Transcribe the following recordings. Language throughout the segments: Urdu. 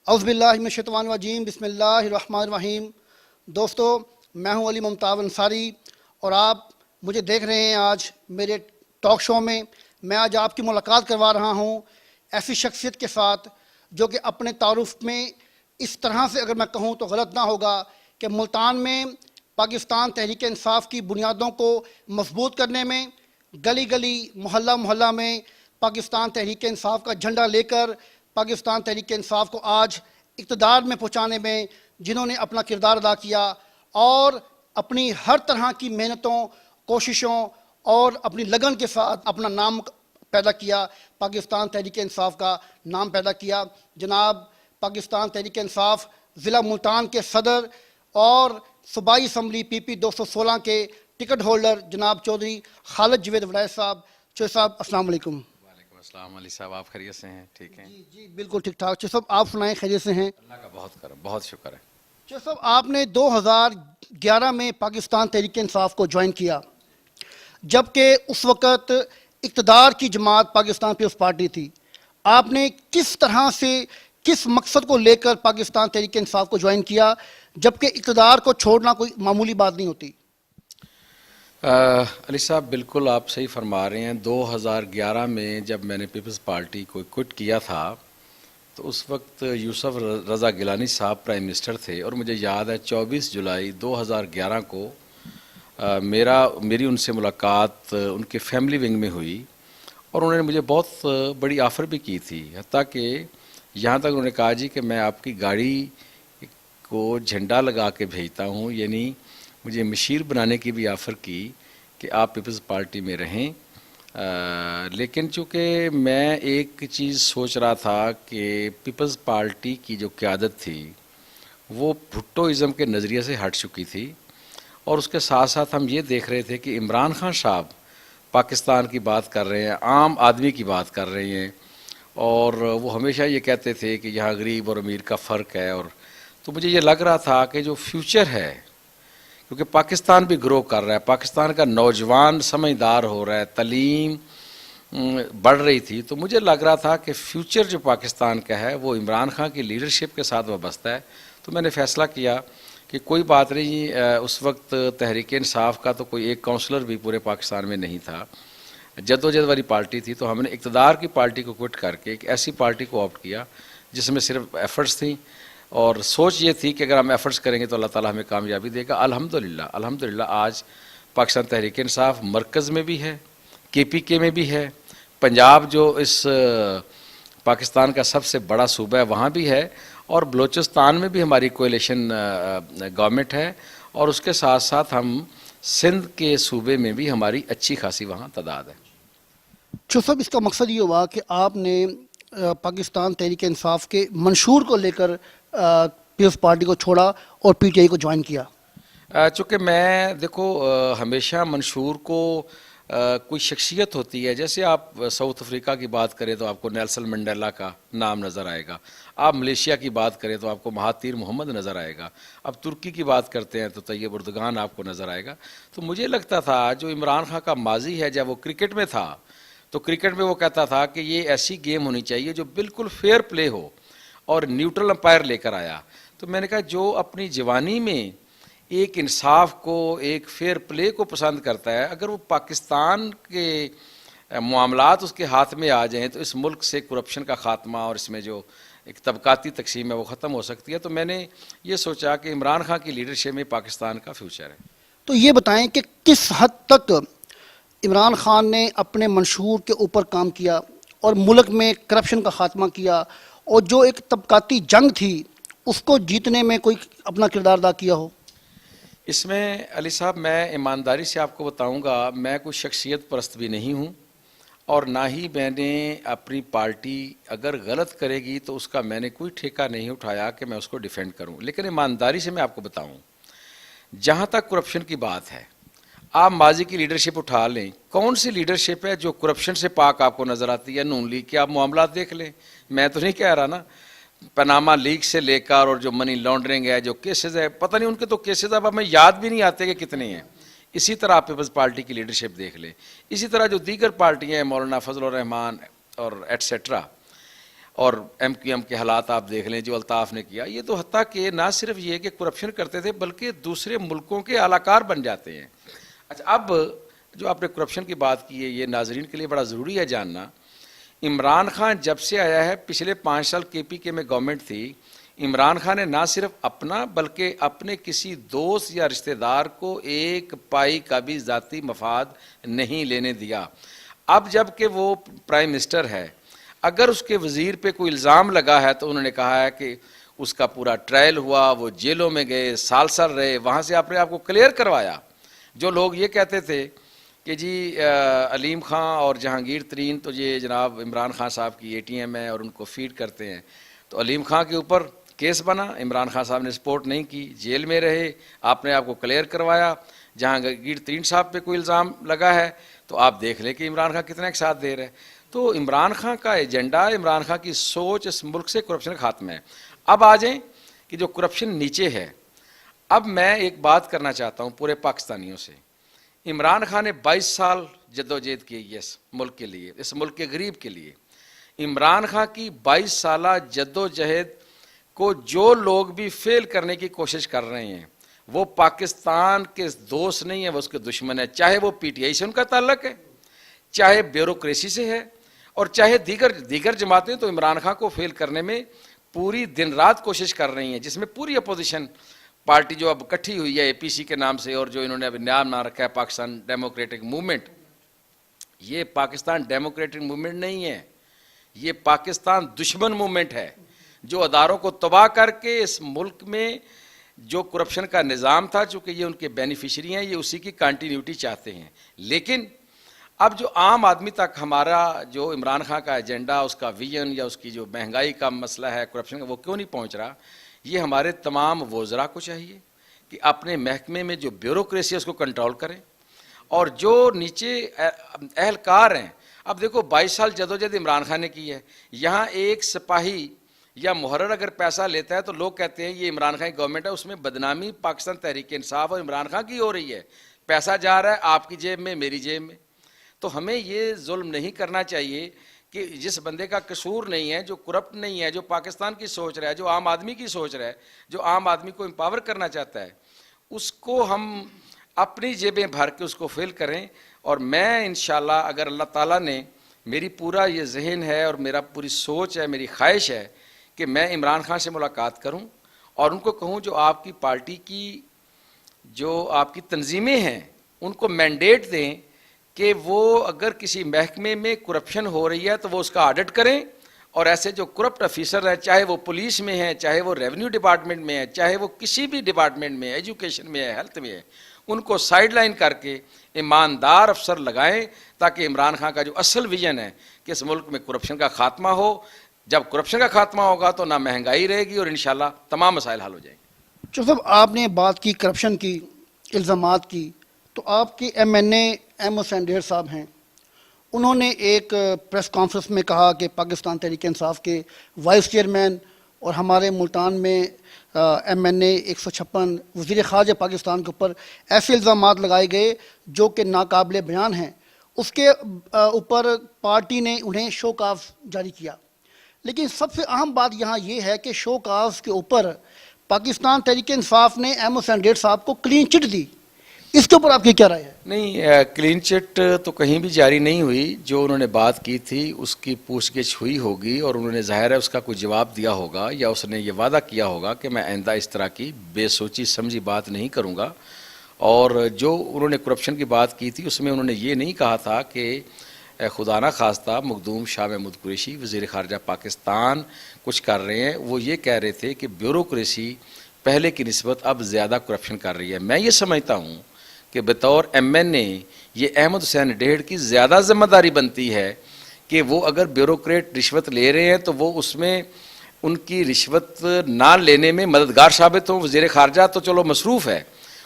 اعوذ باللہ من الشیطان الرجیم، بسم اللہ الرحمن الرحیم۔ دوستو، میں ہوں علی ممتاز انصاری اور آپ مجھے دیکھ رہے ہیں آج میرے ٹاک شو میں۔ میں آج آپ کی ملاقات کروا رہا ہوں ایسی شخصیت کے ساتھ جو کہ اپنے تعارف میں اس طرح سے اگر میں کہوں تو غلط نہ ہوگا کہ ملتان میں پاکستان تحریک انصاف کی بنیادوں کو مضبوط کرنے میں، گلی گلی محلہ محلہ میں پاکستان تحریک انصاف کا جھنڈا لے کر پاکستان تحریک انصاف کو آج اقتدار میں پہنچانے میں جنہوں نے اپنا کردار ادا کیا اور اپنی ہر طرح کی محنتوں، کوششوں اور اپنی لگن کے ساتھ اپنا نام پیدا کیا، پاکستان تحریک انصاف کا نام پیدا کیا۔ جناب پاکستان تحریک انصاف ضلع ملتان کے صدر اور صوبائی اسمبلی PP 216 کے ٹکٹ ہولڈر جناب چودھری خالد جوید وڑائے صاحب۔ چودھری صاحب السلام علیکم۔ وعلیکم السلام علی صاحب، آپ خیریت سے ہیں؟ ٹھیک ہیں؟ جی بالکل ٹھیک ٹھاک۔ چودھری صاحب آپ سنائیں، خیریت سے ہیں؟ اللہ کا بہت کرم، بہت شکر ہے۔ چودھری صاحب آپ نے 2011 میں پاکستان تحریک انصاف کو جوائن کیا، جبکہ اس وقت اقتدار کی جماعت پاکستان پیپلز پارٹی تھی۔ آپ نے کس طرح سے، کس مقصد کو لے کر پاکستان تحریک انصاف کو جوائن کیا، جبکہ اقتدار کو چھوڑنا کوئی معمولی بات نہیں ہوتی؟ علی صاحب بالکل آپ صحیح فرما رہے ہیں۔ 2011 میں جب میں نے پیپلز پارٹی کو کوئٹ کیا تھا تو اس وقت یوسف رضا گیلانی صاحب پرائم منسٹر تھے، اور مجھے یاد ہے 24 جولائی 2011 کو میری ان سے ملاقات ان کے فیملی ونگ میں ہوئی، اور انہوں نے مجھے بہت بڑی آفر بھی کی تھی، حتیٰ کہ یہاں تک انہوں نے کہا جی کہ میں آپ کی گاڑی کو جھنڈا لگا کے بھیجتا ہوں، یعنی مجھے مشیر بنانے کی بھی آفر کی کہ آپ پیپلز پارٹی میں رہیں۔ لیکن چونکہ میں ایک چیز سوچ رہا تھا کہ پیپلز پارٹی کی جو قیادت تھی وہ بھٹوازم کے نظریے سے ہٹ چکی تھی، اور اس کے ساتھ ساتھ ہم یہ دیکھ رہے تھے کہ عمران خان صاحب پاکستان کی بات کر رہے ہیں، عام آدمی کی بات کر رہے ہیں، اور وہ ہمیشہ یہ کہتے تھے کہ یہاں غریب اور امیر کا فرق ہے، اور تو مجھے یہ لگ رہا تھا کہ جو فیوچر ہے، کیونکہ پاکستان بھی گرو کر رہا ہے، پاکستان کا نوجوان سمجھدار ہو رہا ہے، تعلیم بڑھ رہی تھی، تو مجھے لگ رہا تھا کہ فیوچر جو پاکستان کا ہے وہ عمران خان کی لیڈرشپ کے ساتھ وابستہ ہے۔ تو میں نے فیصلہ کیا کہ کوئی بات نہیں، اس وقت تحریک انصاف کا تو کوئی ایک کونسلر بھی پورے پاکستان میں نہیں تھا، جدوجہد والی پارٹی تھی، تو ہم نے اقتدار کی پارٹی کو کوئٹ کر کے ایک ایسی پارٹی کو آپٹ کیا جس میں صرف ایفرٹس تھیں، اور سوچ یہ تھی کہ اگر ہم ایفرٹس کریں گے تو اللہ تعالیٰ ہمیں کامیابی دے گا۔ الحمدللہ آج پاکستان تحریک انصاف مرکز میں بھی ہے، KPK میں بھی ہے، پنجاب جو اس پاکستان کا سب سے بڑا صوبہ ہے وہاں بھی ہے، اور بلوچستان میں بھی ہماری کولیشن گورنمنٹ ہے، اور اس کے ساتھ ساتھ ہم سندھ کے صوبے میں بھی ہماری اچھی خاصی وہاں تعداد ہے۔ چودھری صاحب اس کا مقصد یہ ہوا کہ آپ نے پاکستان تحریک انصاف کے منشور کو لے کر پیپلز پارٹی کو چھوڑا اور PTI کو جوائن کیا۔ چونکہ میں دیکھو ہمیشہ منشور کو کوئی شخصیت ہوتی ہے، جیسے آپ ساؤتھ افریقہ کی بات کریں تو آپ کو نیلسن منڈیلا کا نام نظر آئے گا، آپ ملیشیا کی بات کریں تو آپ کو مہاتیر محمد نظر آئے گا، اب ترکی کی بات کرتے ہیں تو طیب اردگان آپ کو نظر آئے گا۔ تو مجھے لگتا تھا جو عمران خان کا ماضی ہے، جب وہ کرکٹ میں تھا تو کرکٹ میں وہ کہتا تھا کہ یہ ایسی گیم ہونی چاہیے جو بالکل فیئر پلے ہو، اور نیوٹرل امپائر لے کر آیا۔ تو میں نے کہا جو اپنی جوانی میں ایک انصاف کو، ایک فیئر پلے کو پسند کرتا ہے، اگر وہ پاکستان کے معاملات اس کے ہاتھ میں آ جائیں تو اس ملک سے کرپشن کا خاتمہ اور اس میں جو ایک طبقاتی تقسیم ہے وہ ختم ہو سکتی ہے۔ تو میں نے یہ سوچا کہ عمران خان کی لیڈرشپ میں پاکستان کا فیوچر ہے۔ تو یہ بتائیں کہ کس حد تک عمران خان نے اپنے منشور کے اوپر کام کیا اور ملک میں کرپشن کا خاتمہ کیا، اور جو ایک طبقاتی جنگ تھی اس کو جیتنے میں کوئی اپنا کردار ادا کیا ہو؟ اس میں علی صاحب میں ایمانداری سے آپ کو بتاؤں گا، میں کوئی شخصیت پرست بھی نہیں ہوں، اور نہ ہی میں نے اپنی پارٹی اگر غلط کرے گی تو اس کا میں نے کوئی ٹھیکہ نہیں اٹھایا کہ میں اس کو ڈیفینڈ کروں۔ لیکن ایمانداری سے میں آپ کو بتاؤں، جہاں تک کرپشن کی بات ہے، آپ ماضی کی لیڈرشپ اٹھا لیں، کون سی لیڈرشپ ہے جو کرپشن سے پاک آپ کو نظر آتی ہے؟ نون لیگ کے آپ معاملات دیکھ لیں، میں تو نہیں کہہ رہا نا، پاناما لیگ سے لے کر اور جو منی لانڈرنگ ہے، جو کیسز ہے، پتہ نہیں ان کے تو کیسز اب ہمیں یاد بھی نہیں آتے کہ کتنے ہیں۔ اسی طرح آپ پیپلز پارٹی کی لیڈرشپ دیکھ لیں، اسی طرح جو دیگر پارٹیاں ہیں، مولانا فضل الرحمان اور ایٹسیٹرا، اور ایم کیو ایم کے حالات آپ دیکھ لیں جو الطاف نے کیا. یہ تو حتیٰ کہ نہ صرف یہ کہ کرپشن کرتے تھے بلکہ دوسرے ملکوں کے اعلی کار بن جاتے ہیں. اچھا اب جو آپ نے کرپشن کی بات کی ہے یہ ناظرین کے لیے بڑا ضروری ہے جاننا. عمران خان جب سے آیا ہے پچھلے 5 سال کے پی کے میں گورنمنٹ تھی, عمران خان نے نہ صرف اپنا بلکہ اپنے کسی دوست یا رشتہ دار کو ایک پائی کا بھی ذاتی مفاد نہیں لینے دیا. اب جب کہ وہ پرائم منسٹر ہے, اگر اس کے وزیر پہ کوئی الزام لگا ہے تو انہوں نے کہا ہے کہ اس کا پورا ٹرائل ہوا, وہ جیلوں میں گئے, سال رہے, وہاں سے آپ نے آپ کو کلیئر کروایا. جو لوگ یہ کہتے تھے کہ جی علیم خان اور جہانگیر ترین تو یہ جناب عمران خان صاحب کی اے ٹی ایم ہے اور ان کو فیڈ کرتے ہیں, تو علیم خان کے اوپر کیس بنا, عمران خان صاحب نے سپورٹ نہیں کی, جیل میں رہے, آپ نے آپ کو کلیئر کروایا. جہانگیر ترین صاحب پہ کوئی الزام لگا ہے تو آپ دیکھ لیں کہ عمران خان کتنا ایک ساتھ دے رہا ہے. تو عمران خان کا ایجنڈا, عمران خان کی سوچ اس ملک سے کرپشن خاتمہ ہے. اب آ جائیں کہ جو کرپشن نیچے ہے, اب میں ایک بات کرنا چاہتا ہوں پورے پاکستانیوں سے. عمران خان نے 22 سال جدوجہد کی ہے اس ملک کے لیے, اس ملک کے غریب کے لیے. عمران خان کی 22 سالہ جدوجہد کو جو لوگ بھی فیل کرنے کی کوشش کر رہے ہیں وہ پاکستان کے دوست نہیں ہیں, وہ اس کے دشمن ہیں. چاہے وہ پی ٹی آئی سے ان کا تعلق ہے, چاہے بیوروکریسی سے ہے, اور چاہے دیگر جماعتیں تو عمران خان کو فیل کرنے میں پوری دن رات کوشش کر رہی ہیں, جس میں پوری اپوزیشن پارٹی جو اب اکٹھی ہوئی ہے اے پی سی کے نام سے, اور جو انہوں نے اب نام نہ رکھا ہے پاکستان ڈیموکریٹک موومنٹ. یہ پاکستان ڈیموکریٹک موومنٹ نہیں ہے, یہ پاکستان دشمن موومنٹ ہے جو اداروں کو تباہ کر کے اس ملک میں جو کرپشن کا نظام تھا, چونکہ یہ ان کے بینیفیشری ہیں, یہ اسی کی کنٹینیوٹی چاہتے ہیں. لیکن اب جو عام آدمی تک ہمارا جو عمران خان کا ایجنڈا, اس کا ویژن یا اس کی جو مہنگائی کا مسئلہ ہے کرپشن کا, وہ کیوں نہیں پہنچ رہا؟ یہ ہمارے تمام وزراء کو چاہیے کہ اپنے محکمے میں جو بیوروکریسی ہے اس کو کنٹرول کریں, اور جو نیچے اہلکار ہیں. اب دیکھو 22 سال جدوجہد عمران خان نے کی ہے, یہاں ایک سپاہی یا محرر اگر پیسہ لیتا ہے تو لوگ کہتے ہیں یہ عمران خان کی گورنمنٹ ہے, اس میں بدنامی پاکستان تحریک انصاف اور عمران خان کی ہو رہی ہے. پیسہ جا رہا ہے آپ کی جیب میں, میری جیب میں. تو ہمیں یہ ظلم نہیں کرنا چاہیے کہ جس بندے کا قصور نہیں ہے, جو کرپٹ نہیں ہے, جو پاکستان کی سوچ رہا ہے, جو عام آدمی کی سوچ رہا ہے, جو عام آدمی کو امپاور کرنا چاہتا ہے, اس کو ہم اپنی جیبیں بھر کے اس کو فیل کریں. اور میں انشاءاللہ اگر اللہ تعالیٰ نے, میری پورا یہ ذہن ہے اور میرا پوری سوچ ہے, میری خواہش ہے کہ میں عمران خان سے ملاقات کروں اور ان کو کہوں جو آپ کی پارٹی کی جو آپ کی تنظیمیں ہیں ان کو مینڈیٹ دیں کہ وہ اگر کسی محکمے میں کرپشن ہو رہی ہے تو وہ اس کا آڈٹ کریں, اور ایسے جو کرپٹ افیسر ہیں, چاہے وہ پولیس میں ہیں, چاہے وہ ریونیو ڈپارٹمنٹ میں ہے, چاہے وہ کسی بھی ڈپارٹمنٹ میں ہے, ایجوکیشن میں ہے, ہیلتھ میں ہے, ان کو سائیڈ لائن کر کے ایماندار افسر لگائیں تاکہ عمران خان کا جو اصل ویژن ہے کہ اس ملک میں کرپشن کا خاتمہ ہو. جب کرپشن کا خاتمہ ہوگا تو نہ مہنگائی رہے گی اور انشاءاللہ تمام مسائل حل ہو جائیں گے. جو صاحب آپ نے بات کی کرپشن کی, الزامات کی, تو آپ کے ایم این اے احمد حسین ڈھیر صاحب ہیں, انہوں نے ایک پریس کانفرنس میں کہا کہ پاکستان تحریک انصاف کے وائس چیئرمین اور ہمارے ملتان میں ایم این اے 156 وزیر خارجہ پاکستان کے اوپر ایسے الزامات لگائے گئے جو کہ ناقابل بیان ہیں. اس کے اوپر پارٹی نے انہیں شو کاز جاری کیا. لیکن سب سے اہم بات یہاں یہ ہے کہ شو کاز کے اوپر پاکستان تحریک انصاف نے احمد حسین ڈھیر صاحب کو کلین چٹ دی. اس کے اوپر آپ کی کیا رائے ہے؟ نہیں, کلین چٹ تو کہیں بھی جاری نہیں ہوئی. جو انہوں نے بات کی تھی اس کی پوچھ گچھ ہوئی ہوگی اور انہوں نے ظاہر ہے اس کا کوئی جواب دیا ہوگا, یا اس نے یہ وعدہ کیا ہوگا کہ میں آئندہ اس طرح کی بے سوچی سمجھی بات نہیں کروں گا. اور جو انہوں نے کرپشن کی بات کی تھی اس میں انہوں نے یہ نہیں کہا تھا کہ خدا نہ خواستہ مخدوم شاہ محمود قریشی وزیر خارجہ پاکستان کچھ کر رہے ہیں. وہ یہ کہہ رہے تھے کہ بیوروکریسی پہلے کی نسبت اب زیادہ کرپشن کر رہی ہے. میں یہ سمجھتا ہوں کہ بطور ایم این اے یہ احمد حسین ڈھیر کی زیادہ ذمہ داری بنتی ہے کہ وہ اگر بیوروکریٹ رشوت لے رہے ہیں تو وہ اس میں ان کی رشوت نہ لینے میں مددگار ثابت ہوں. وزیر خارجہ تو چلو مصروف ہے,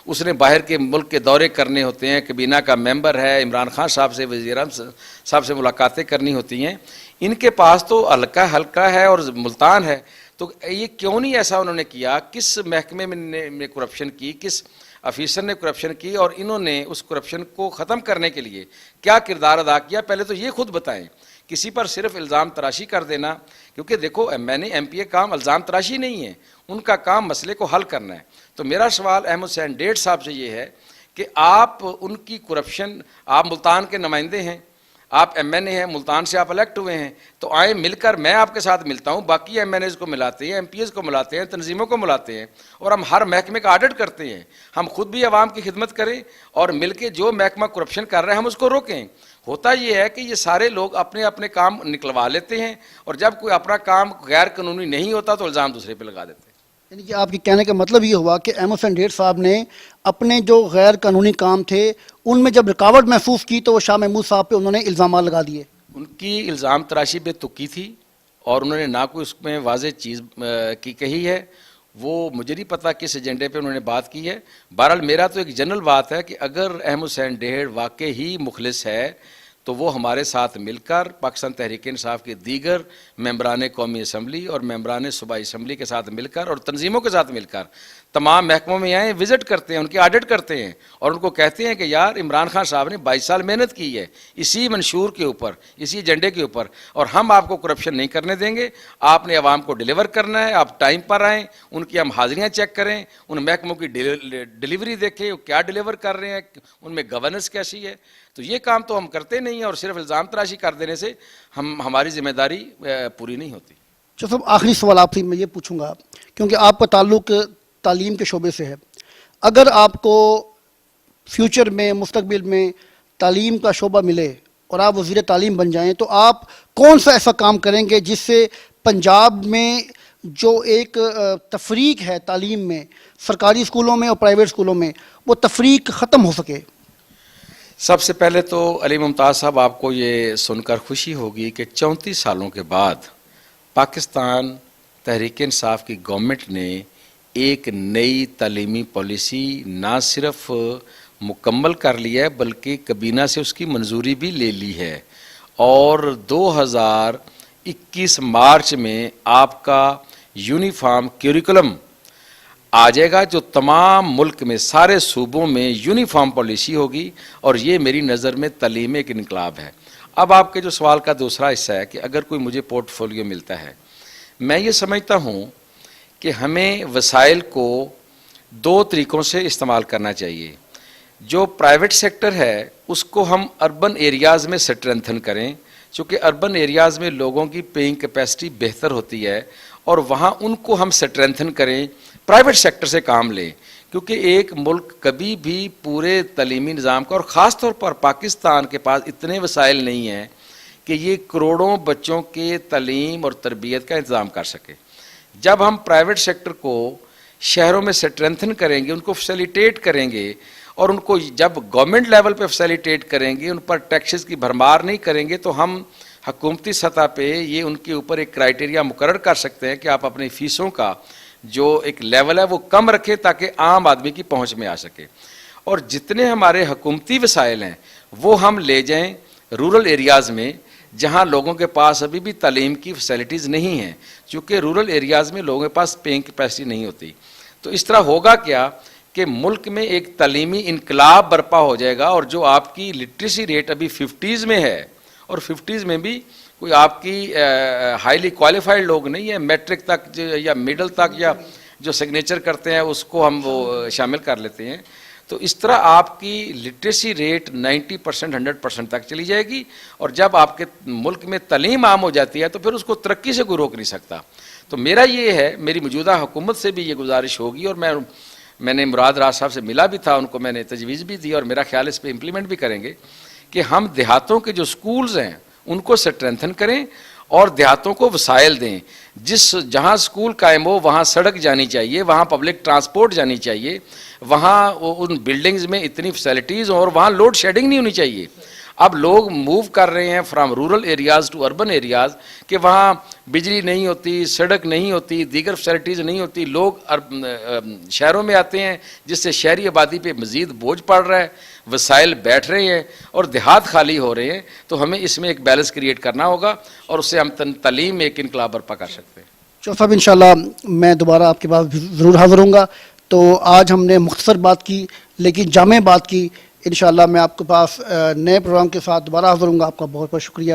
اس نے باہر کے ملک کے دورے کرنے ہوتے ہیں, کابینہ کا ممبر ہے, عمران خان صاحب سے, وزیر اعظم صاحب سے ملاقاتیں کرنی ہوتی ہیں. ان کے پاس تو ہلکا ہے اور ملتان ہے. تو یہ کیوں نہیں ایسا انہوں نے کیا؟ کس محکمے میں کرپشن کی, کس افیسر نے کرپشن کی, اور انہوں نے اس کرپشن کو ختم کرنے کے لیے کیا کردار ادا کیا؟ پہلے تو یہ خود بتائیں کسی پر صرف الزام تراشی کر دینا، کیونکہ دیکھو میں نے ایم پی اے کام الزام تراشی نہیں ہے، ان کا کام مسئلے کو حل کرنا ہے. تو میرا سوال احمد حسین ڈیڑھ صاحب سے یہ ہے کہ آپ ان کی کرپشن، آپ ملتان کے نمائندے ہیں، آپ ایم این اے ہیں، ملتان سے آپ الیکٹ ہوئے ہیں، تو آئیں مل کر، میں آپ کے ساتھ ملتا ہوں، باقی ایم این ایز کو ملاتے ہیں، ایم پی ایز کو ملاتے ہیں، تنظیموں کو ملاتے ہیں، اور ہم ہر محکمے کا آڈٹ کرتے ہیں. ہم خود بھی عوام کی خدمت کریں اور مل کے جو محکمہ کرپشن کر رہے ہیں ہم اس کو روکیں. ہوتا یہ ہے کہ یہ سارے لوگ اپنے اپنے کام نکلوا لیتے ہیں، اور جب کوئی اپنا کام غیر قانونی نہیں ہوتا تو الزام دوسرے پہ لگا دیتے ہیں. یعنی کہ آپ کے کہنے کا مطلب یہ ہوا کہ احمد حسین ڈیڑھ صاحب نے اپنے جو غیر قانونی کام تھے ان میں جب رکاوٹ محسوس کی تو وہ شاہ محمود صاحب پہ انہوں نے الزامات لگا دیے. ان کی الزام تراشی بے تکی تھی، اور انہوں نے نہ کوئی اس میں واضح چیز کی کہی ہے. وہ مجھے نہیں پتا کس ایجنڈے پہ انہوں نے بات کی ہے. بہرحال میرا تو ایک جنرل بات ہے کہ اگر احمد حسین ڈیڑھ واقع ہی مخلص ہے تو وہ ہمارے ساتھ مل کر پاکستان تحریک انصاف کے دیگر ممبران قومی اسمبلی اور ممبران صوبائی اسمبلی کے ساتھ مل کر اور تنظیموں کے ساتھ مل کر تمام محکموں میں آئیں، وزٹ کرتے ہیں، ان کی آڈٹ کرتے ہیں، اور ان کو کہتے ہیں کہ یار عمران خان صاحب نے 22 سال محنت کی ہے اسی منشور کے اوپر، اسی ایجنڈے کے اوپر، اور ہم آپ کو کرپشن نہیں کرنے دیں گے. آپ نے عوام کو ڈیلیور کرنا ہے، آپ ٹائم پر آئیں، ان کی ہم حاضریاں چیک کریں، ان محکموں کی ڈیلیوری دیکھیں، وہ کیا ڈیلیور کر رہے ہیں، ان میں گورننس کیسی ہے. تو یہ کام تو ہم کرتے نہیں ہیں، اور صرف الزام تراشی کر دینے سے ہماری ذمہ داری پوری نہیں ہوتی. چلو صاحب، آخری سوال آپ سے میں یہ پوچھوں گا کیونکہ آپ کا تعلق تعلیم کے شعبے سے ہے. اگر آپ کو فیوچر میں، مستقبل میں تعلیم کا شعبہ ملے اور آپ وزیر تعلیم بن جائیں تو آپ کون سا ایسا کام کریں گے جس سے پنجاب میں جو ایک تفریق ہے تعلیم میں، سرکاری اسکولوں میں اور پرائیویٹ اسکولوں میں، وہ تفریق ختم ہو سکے؟ سب سے پہلے تو علی ممتاز صاحب، آپ کو یہ سن کر خوشی ہوگی کہ 34 سالوں کے بعد پاکستان تحریک انصاف کی گورنمنٹ نے ایک نئی تعلیمی پالیسی نہ صرف مکمل کر لی ہے بلکہ کابینہ سے اس کی منظوری بھی لے لی ہے، اور 2021 مارچ میں آپ کا یونیفارم کیریکولم آ جائے گا، جو تمام ملک میں سارے صوبوں میں یونیفارم پالیسی ہوگی، اور یہ میری نظر میں تعلیم ایک انقلاب ہے. اب آپ کے جو سوال کا دوسرا حصہ ہے کہ اگر کوئی مجھے پورٹ فولیو ملتا ہے، میں یہ سمجھتا ہوں کہ ہمیں وسائل کو 2 طریقوں سے استعمال کرنا چاہیے. جو پرائیویٹ سیکٹر ہے اس کو ہم اربن ایریاز میں سٹرینتھن کریں، چونکہ اربن ایریاز میں لوگوں کی پیئنگ کیپیسٹی بہتر ہوتی ہے، اور وہاں ان کو ہم سٹرینتھن کریں، پرائیویٹ سیکٹر سے کام لیں. کیونکہ ایک ملک کبھی بھی پورے تعلیمی نظام کا، اور خاص طور پر پاکستان کے پاس اتنے وسائل نہیں ہیں کہ یہ کروڑوں بچوں کے تعلیم اور تربیت کا انتظام کر سکے. جب ہم پرائیویٹ سیکٹر کو شہروں میں سٹرینتھن کریں گے، ان کو فیسیلیٹیٹ کریں گے، اور ان کو جب گورنمنٹ لیول پہ فیسیلیٹیٹ کریں گے، ان پر ٹیکسز کی بھرمار نہیں کریں گے، تو ہم حکومتی سطح پہ یہ ان کے اوپر ایک کرائیٹیریا مقرر کر سکتے ہیں کہ آپ اپنی فیسوں کا جو ایک لیول ہے وہ کم رکھیں تاکہ عام آدمی کی پہنچ میں آ سکے. اور جتنے ہمارے حکومتی وسائل ہیں وہ ہم لے جائیں رورل ایریاز میں، جہاں لوگوں کے پاس ابھی بھی تعلیم کی فیسلٹیز نہیں ہیں، چونکہ رورل ایریاز میں لوگوں کے پاس پیئنگ کیپیسٹی نہیں ہوتی. تو اس طرح ہوگا کیا کہ ملک میں ایک تعلیمی انقلاب برپا ہو جائے گا، اور جو آپ کی لٹریسی ریٹ ابھی 50s میں ہے، اور 50s میں بھی کوئی آپ کی ہائیلی کوالیفائڈ لوگ نہیں ہیں، میٹرک تک یا مڈل تک یا جو سگنیچر کرتے ہیں اس کو ہم وہ شامل کر لیتے ہیں. تو اس طرح آپ کی لٹریسی ریٹ 90% 100% تک چلی جائے گی، اور جب آپ کے ملک میں تعلیم عام ہو جاتی ہے تو پھر اس کو ترقی سے کوئی روک نہیں سکتا. تو میرا یہ ہے، میری موجودہ حکومت سے بھی یہ گزارش ہوگی، اور میں نے مراد راز صاحب سے ملا بھی تھا، ان کو میں نے تجویز بھی دی، اور میرا خیال اس پہ امپلیمنٹ بھی کریں گے کہ ہم دیہاتوں کے جو سکولز ہیں ان کو سٹرینتھن کریں اور دیہاتوں کو وسائل دیں. جہاں سکول قائم ہو وہاں سڑک جانی چاہیے، وہاں پبلک ٹرانسپورٹ جانی چاہیے، وہاں ان بلڈنگز میں اتنی فیسلٹیز ہوں، اور وہاں لوڈ شیڈنگ نہیں ہونی چاہیے. اب لوگ موو کر رہے ہیں from rural areas to urban areas کہ وہاں بجلی نہیں ہوتی، سڑک نہیں ہوتی، دیگر فیسلٹیز نہیں ہوتی، لوگ شہروں میں آتے ہیں جس سے شہری آبادی پہ مزید بوجھ پڑ رہا ہے، وسائل بیٹھ رہے ہیں اور دیہات خالی ہو رہے ہیں. تو ہمیں اس میں ایک بیلنس کریٹ کرنا ہوگا، اور اس سے ہم تعلیم میں ایک انقلاب برپا کر سکتے ہیں. چودھری صاحب، انشاءاللہ میں دوبارہ آپ کے پاس ضرور حاضر ہوں گا. تو آج ہم نے مختصر بات کی لیکن جامع بات کی. انشاءاللہ میں آپ کے پاس نئے پروگرام کے ساتھ دوبارہ حاضر ہوں گا. آپ کا بہت بہت شکریہ.